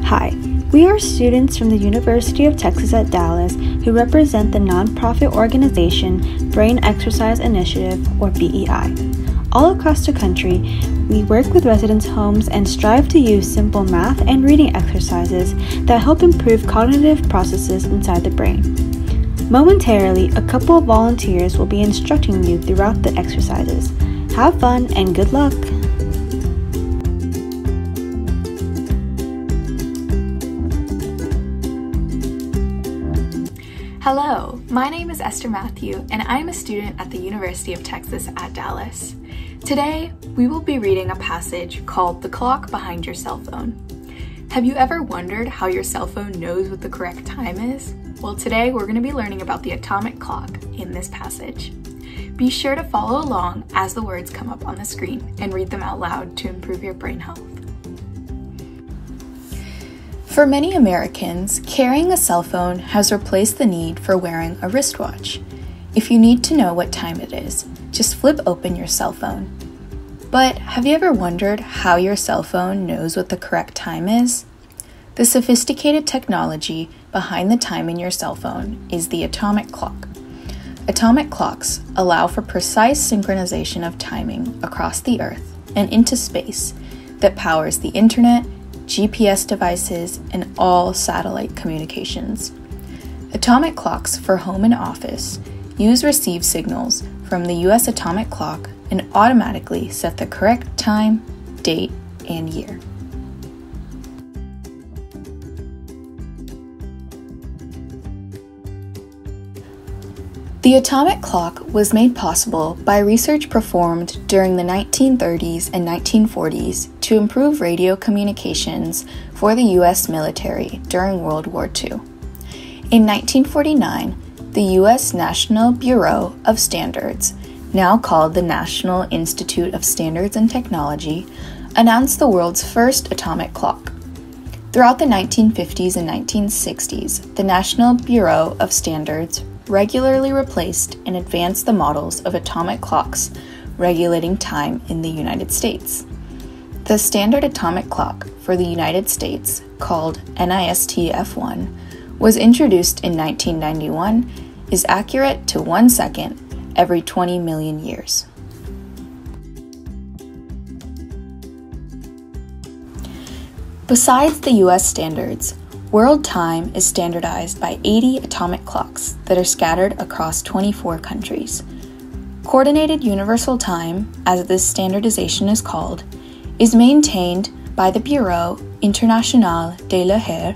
Hi, we are students from the University of Texas at Dallas who represent the nonprofit organization Brain Exercise Initiative, or BEI. All across the country, we work with residents' homes and strive to use simple math and reading exercises that help improve cognitive processes inside the brain. Momentarily, a couple of volunteers will be instructing you throughout the exercises. Have fun and good luck! Hello, my name is Esther Matthew, and I'm a student at the University of Texas at Dallas. Today, we will be reading a passage called The Clock Behind Your Cell Phone. Have you ever wondered how your cell phone knows what the correct time is? Well, today we're going to be learning about the atomic clock in this passage. Be sure to follow along as the words come up on the screen and read them out loud to improve your brain health. For many Americans, carrying a cell phone has replaced the need for wearing a wristwatch. If you need to know what time it is, just flip open your cell phone. But have you ever wondered how your cell phone knows what the correct time is? The sophisticated technology behind the time in your cell phone is the atomic clock. Atomic clocks allow for precise synchronization of timing across the Earth and into space that powers the internet, GPS devices, and all satellite communications. Atomic clocks for home and office use receive signals from the U.S. atomic clock and automatically set the correct time, date, and year. The atomic clock was made possible by research performed during the 1930s and 1940s to improve radio communications for the U.S. military during World War II. In 1949, the U.S. National Bureau of Standards, now called the National Institute of Standards and Technology, announced the world's first atomic clock. Throughout the 1950s and 1960s, the National Bureau of Standards regularly replaced and advanced the models of atomic clocks regulating time in the United States. The standard atomic clock for the United States, called NIST F1, was introduced in 1991, is accurate to 1 second every 20 million years. Besides the US standards, world time is standardized by 80 atomic clocks that are scattered across 24 countries. Coordinated Universal Time, as this standardization is called, is maintained by the Bureau International de l'Heure,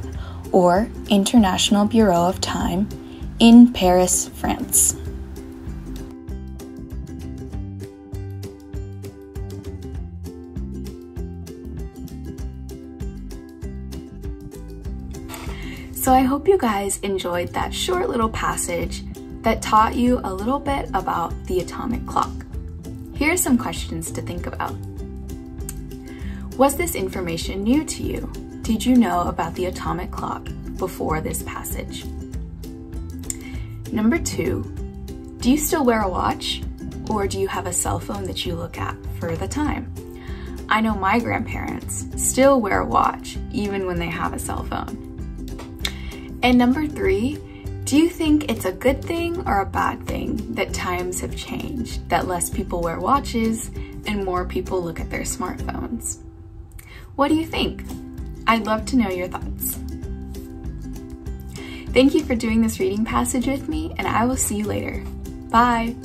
or International Bureau of Time, in Paris, France. So I hope you guys enjoyed that short little passage that taught you a little bit about the atomic clock. Here are some questions to think about. Was this information new to you? Did you know about the atomic clock before this passage? Number 2, do you still wear a watch, or do you have a cell phone that you look at for the time? I know my grandparents still wear a watch even when they have a cell phone. And number 3, do you think it's a good thing or a bad thing that times have changed, that less people wear watches and more people look at their smartphones? What do you think? I'd love to know your thoughts. Thank you for doing this reading passage with me, and I will see you later. Bye!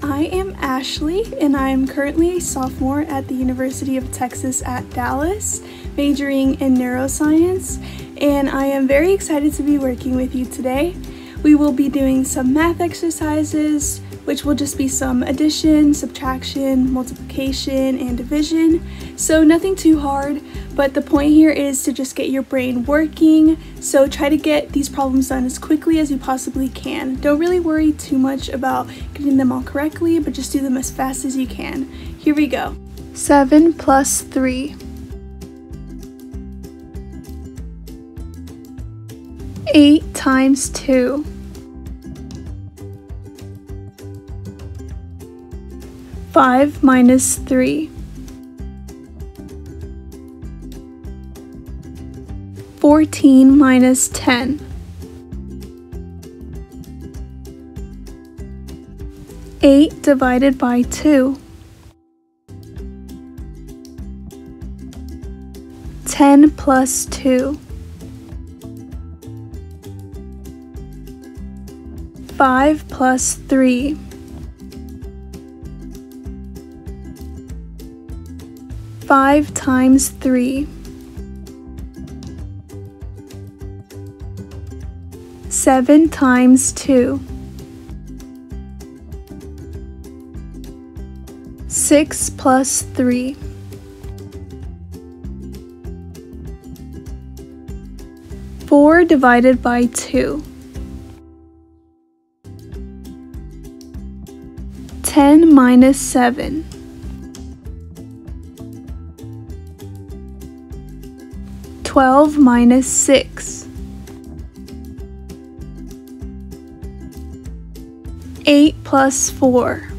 I am Ashley, and I'm currently a sophomore at the University of Texas at Dallas, majoring in neuroscience, and I am very excited to be working with you today. We will be doing some math exercises, which will just be some addition, subtraction, multiplication, and division. So nothing too hard, but the point here is to just get your brain working. So try to get these problems done as quickly as you possibly can. Don't really worry too much about getting them all correctly, but just do them as fast as you can. Here we go. 7 plus 3. 8 times 2. 5 minus 3. 14 minus 10. 8 divided by 2. 10 plus 2. 5 plus 3. 5 times 3. 7 times 2. 6 plus 3. 4 divided by 2. 10 minus 7. 12 minus 6. 8 plus 4.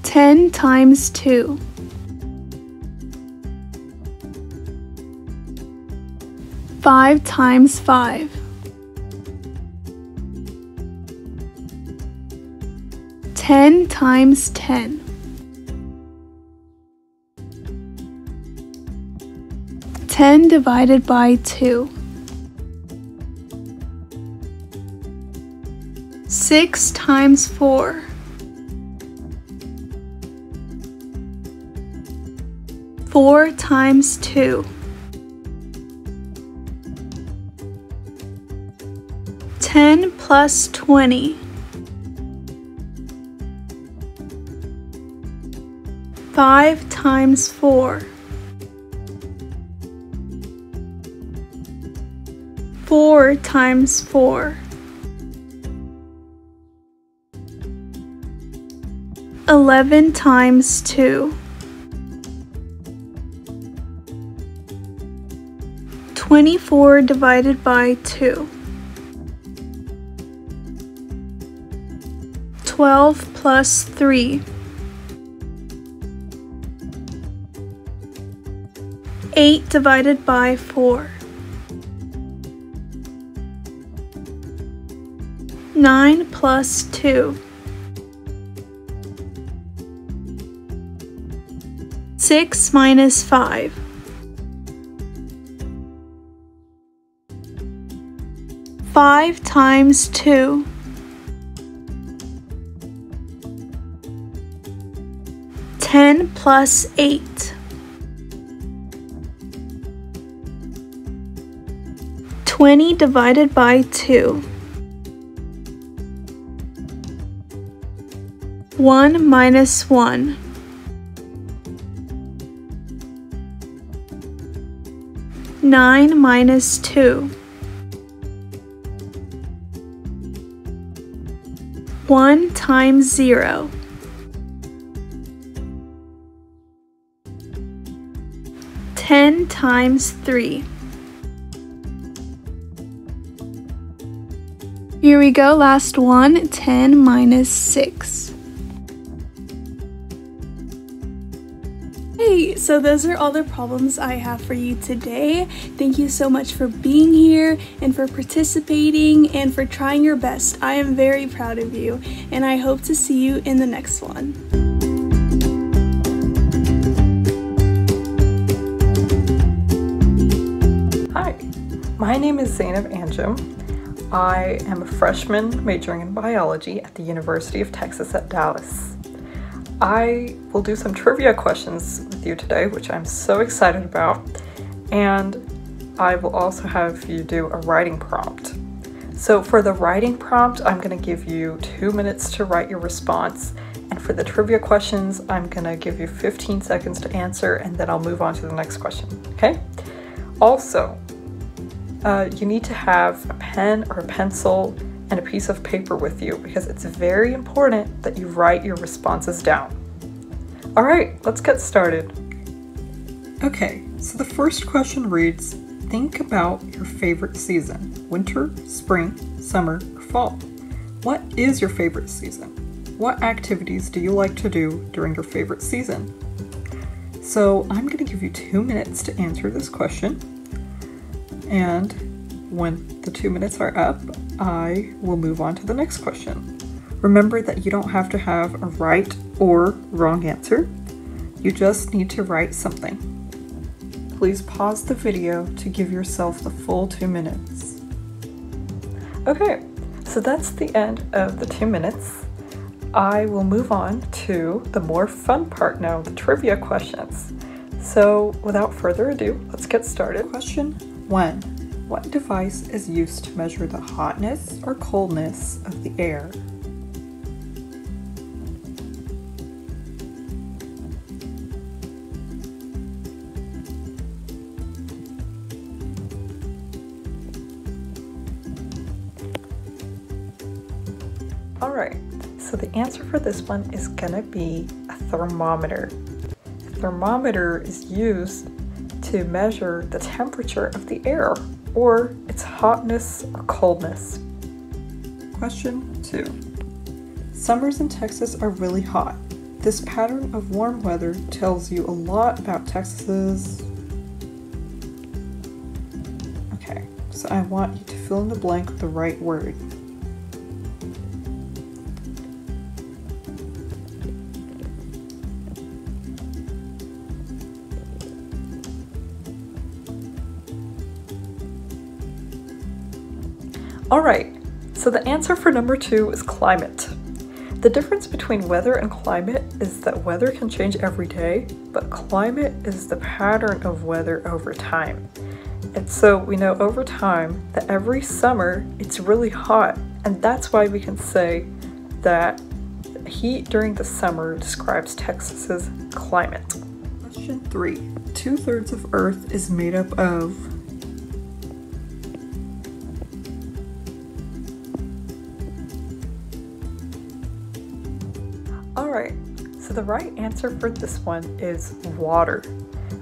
10 times 2. 5 times 5. 10 times 10. 10 divided by 2. 6 times 4. 4 times 2. 10 plus 20. 5 times 4. 4 times 4. 11 times 2. 24 divided by 2. 12 plus 3. 8 divided by 4. 9 plus 2. 6 minus 5. 5 times 2. 10 plus 8. 20 divided by 2. 1 minus 1. 9 minus 2. 1 times 0. 10 times 3. Here we go, last one, 10 minus 6. Hey, so those are all the problems I have for you today. Thank you so much for being here and for participating and for trying your best. I am very proud of you, and I hope to see you in the next one. Hi, my name is Zainab Anjum. I am a freshman majoring in biology at the University of Texas at Dallas. I will do some trivia questions with you today, which I'm so excited about, and I will also have you do a writing prompt. So for the writing prompt, I'm going to give you 2 minutes to write your response, and for the trivia questions, I'm going to give you 15 seconds to answer, and then I'll move on to the next question, okay? Also, you need to have a pen or a pencil and a piece of paper with you because it's very important that you write your responses down. All right, let's get started. Okay, so the first question reads, think about your favorite season, winter, spring, summer, or fall. What is your favorite season? What activities do you like to do during your favorite season? So I'm going to give you 2 minutes to answer this question. And when the 2 minutes are up, I will move on to the next question. Remember that you don't have to have a right or wrong answer. You just need to write something. Please pause the video to give yourself the full 2 minutes. Okay, so that's the end of the 2 minutes. I will move on to the more fun part now, the trivia questions. So without further ado, let's get started. Question 1. What device is used to measure the hotness or coldness of the air? Alright, so the answer for this one is gonna be a thermometer. A thermometer is used to measure the temperature of the air, or its hotness or coldness. Question 2. Summers in Texas are really hot. This pattern of warm weather tells you a lot about Texas's... Okay, so I want you to fill in the blank with the right word. Alright, so the answer for number 2 is climate. The difference between weather and climate is that weather can change every day, but climate is the pattern of weather over time. And so we know over time that every summer it's really hot, and that's why we can say that heat during the summer describes Texas's climate. Question 3. 2/3 of Earth is made up of... Alright, so the right answer for this one is water.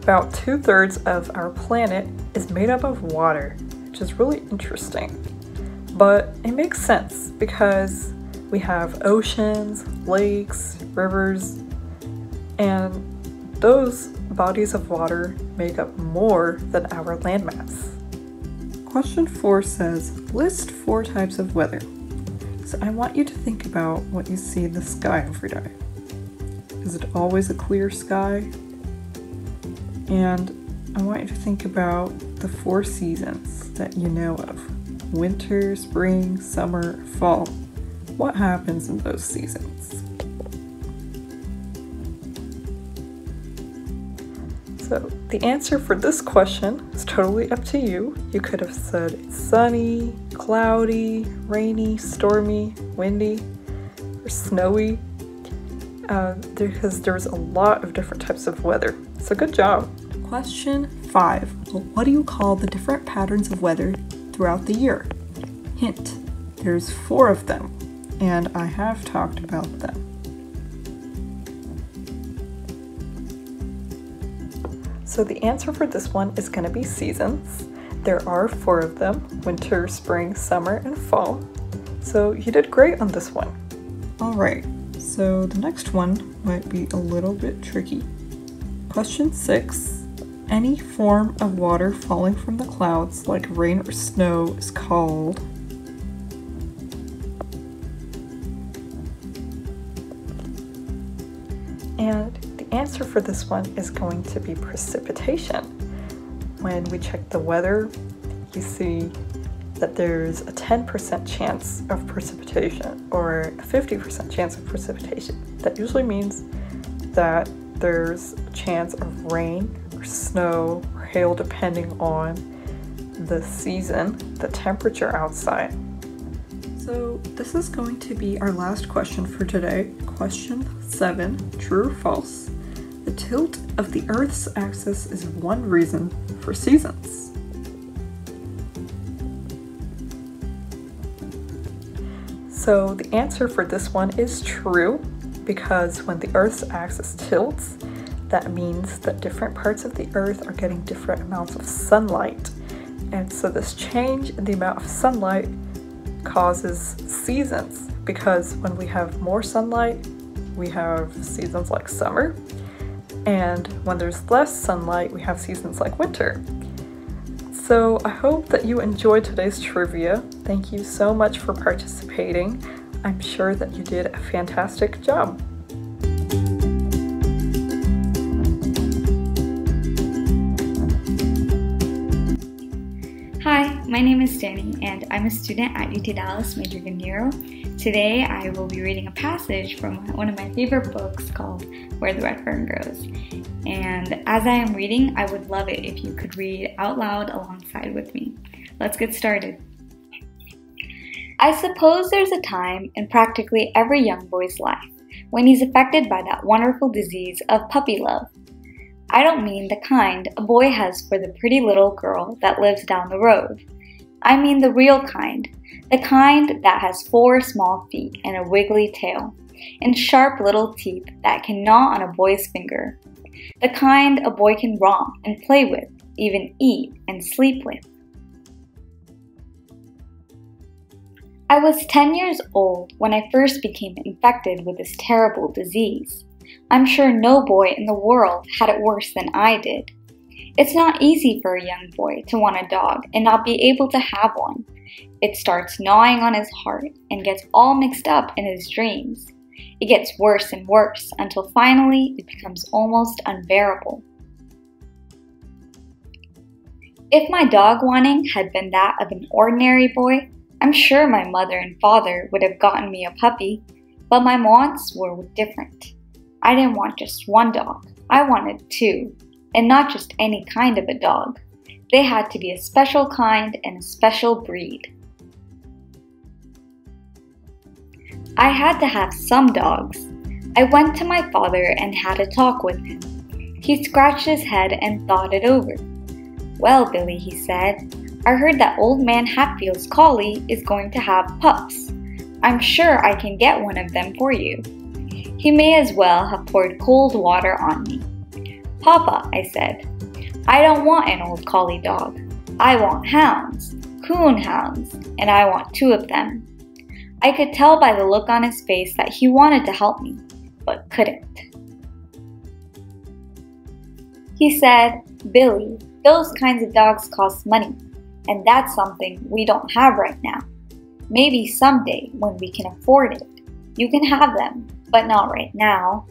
About 2/3 of our planet is made up of water, which is really interesting. But it makes sense because we have oceans, lakes, rivers, and those bodies of water make up more than our landmass. Question 4 says, list 4 types of weather. So I want you to think about what you see in the sky every day. Is it always a clear sky? And I want you to think about the 4 seasons that you know of. Winter, spring, summer, fall. What happens in those seasons? So the answer for this question is totally up to you. You could have said it's sunny, cloudy, rainy, stormy, windy, or snowy, because there's a lot of different types of weather. So good job. Question 5. Well, what do you call the different patterns of weather throughout the year? Hint, there's 4 of them, and I have talked about them. So the answer for this one is going to be seasons. There are 4 of them: winter, spring, summer, and fall. So you did great on this one. Alright, so the next one might be a little bit tricky. Question 6. Any form of water falling from the clouds, like rain or snow, is called... And the answer for this one is going to be precipitation. When we check the weather, you see that there's a 10% chance of precipitation or a 50% chance of precipitation. That usually means that there's a chance of rain or snow or hail depending on the season, the temperature outside. So this is going to be our last question for today. Question 7, true or false? The tilt of the Earth's axis is one reason for seasons. So the answer for this one is true, because when the Earth's axis tilts, that means that different parts of the Earth are getting different amounts of sunlight. And so this change in the amount of sunlight causes seasons, because when we have more sunlight, we have seasons like summer, and when there's less sunlight, we have seasons like winter. So I hope that you enjoyed today's trivia. Thank you so much for participating. I'm sure that you did a fantastic job. Hi, my name is Danny and I'm a student at UT Dallas majoring in Neuro. Today I will be reading a passage from one of my favorite books called Where the Red Fern Grows. And as I am reading, I would love it if you could read out loud alongside with me. Let's get started. I suppose there's a time in practically every young boy's life when he's affected by that wonderful disease of puppy love. I don't mean the kind a boy has for the pretty little girl that lives down the road. I mean the real kind, the kind that has 4 small feet and a wiggly tail, and sharp little teeth that can gnaw on a boy's finger. The kind a boy can romp and play with, even eat and sleep with. I was 10 years old when I first became infected with this terrible disease. I'm sure no boy in the world had it worse than I did. It's not easy for a young boy to want a dog and not be able to have one. It starts gnawing on his heart and gets all mixed up in his dreams. It gets worse and worse until finally it becomes almost unbearable. If my dog wanting had been that of an ordinary boy, I'm sure my mother and father would have gotten me a puppy, but my wants were different. I didn't want just one dog, I wanted 2, and not just any kind of a dog. They had to be a special kind and a special breed. I had to have some dogs. I went to my father and had a talk with him. He scratched his head and thought it over. "Well, Billy," he said, "I heard that old man Hatfield's collie is going to have pups. I'm sure I can get one of them for you." He may as well have poured cold water on me. "Papa," I said, "I don't want an old collie dog. I want hounds, coon hounds, and I want 2 of them." I could tell by the look on his face that he wanted to help me, but couldn't. He said, "Billy, those kinds of dogs cost money, and that's something we don't have right now. Maybe someday when we can afford it, you can have them, but not right now."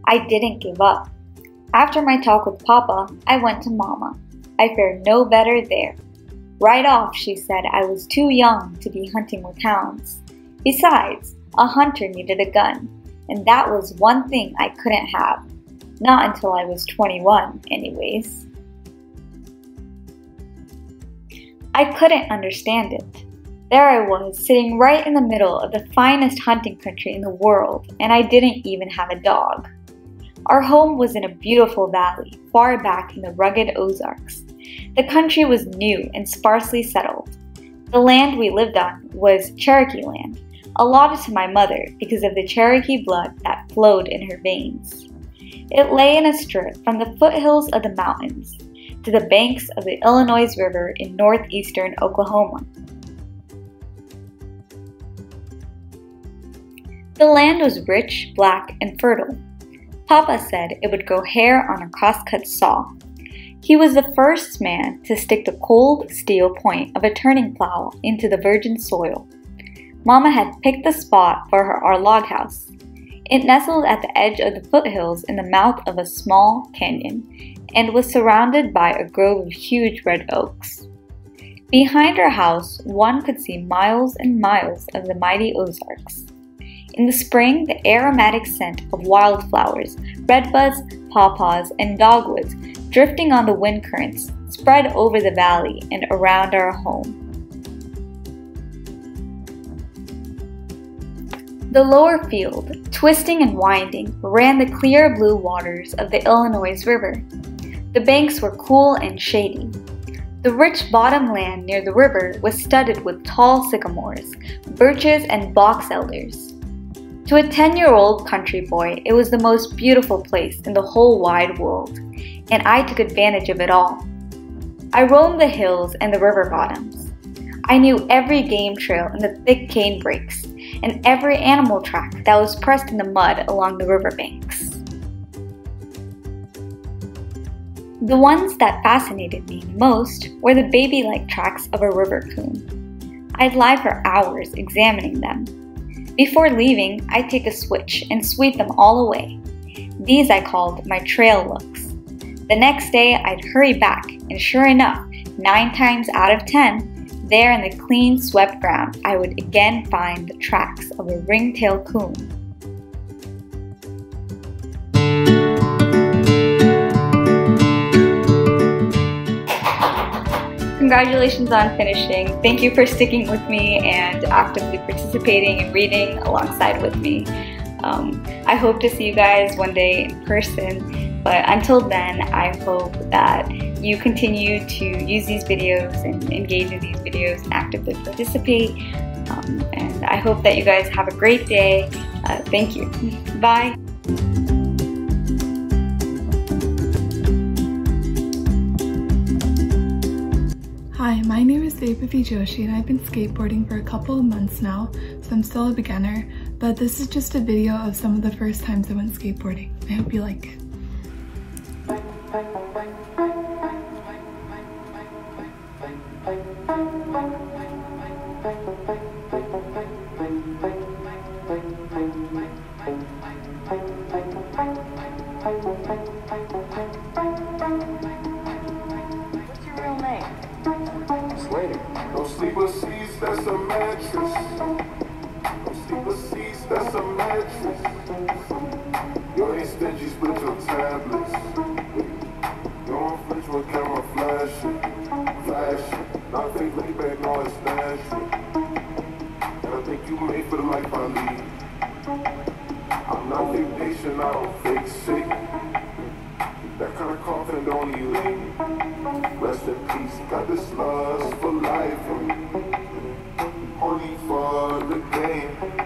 I didn't give up. After my talk with Papa, I went to Mama. I fared no better there. Right off, she said I was too young to be hunting with hounds. Besides, a hunter needed a gun, and that was one thing I couldn't have. Not until I was 21, anyways. I couldn't understand it. There I was, sitting right in the middle of the finest hunting country in the world, and I didn't even have a dog. Our home was in a beautiful valley, far back in the rugged Ozarks. The country was new and sparsely settled. The land we lived on was Cherokee land, allotted to my mother because of the Cherokee blood that flowed in her veins. It lay in a strip from the foothills of the mountains to the banks of the Illinois River in northeastern Oklahoma. The land was rich, black, and fertile. Papa said it would grow hair on a crosscut saw. He was the first man to stick the cold steel point of a turning plow into the virgin soil. Mama had picked the spot for our log house. It nestled at the edge of the foothills in the mouth of a small canyon and was surrounded by a grove of huge red oaks. Behind our house, one could see miles and miles of the mighty Ozarks. In the spring, the aromatic scent of wildflowers, redbuds, pawpaws, and dogwoods drifting on the wind currents spread over the valley and around our home. The lower field, twisting and winding, ran the clear blue waters of the Illinois River. The banks were cool and shady. The rich bottom land near the river was studded with tall sycamores, birches, and box elders. To a 10-year-old country boy, it was the most beautiful place in the whole wide world, and I took advantage of it all. I roamed the hills and the river bottoms. I knew every game trail in the thick cane brakes and every animal track that was pressed in the mud along the riverbanks. The ones that fascinated me most were the baby-like tracks of a river coon. I'd lie for hours examining them. Before leaving, I'd take a switch and sweep them all away. These I called my trail looks. The next day, I'd hurry back, and sure enough, 9 times out of 10, there in the clean swept ground, I would again find the tracks of a ringtail coon. Congratulations on finishing. Thank you for sticking with me and actively participating and reading alongside with me. I hope to see you guys one day in person, but until then, I hope that you continue to use these videos and engage in these videos and actively participate. And I hope that you guys have a great day. Thank you. Bye. Hi, my name is Devavi Joshi and I've been skateboarding for a couple of months now, so I'm still a beginner, but this is just a video of some of the first times I went skateboarding. I hope you like it. What's your real name? No sleeper seats, that's a mattress. No sleeper seats, that's a mattress. You ain't stingy, split your tablets. You on fridge with camera flashing. Nothing laid back, no, it's natural. And I think you made for the life I lead. I'm not fake patient, I don't fake sick. That kind of coffin don't elate. Rest in peace, got this lust for life. Only for the game.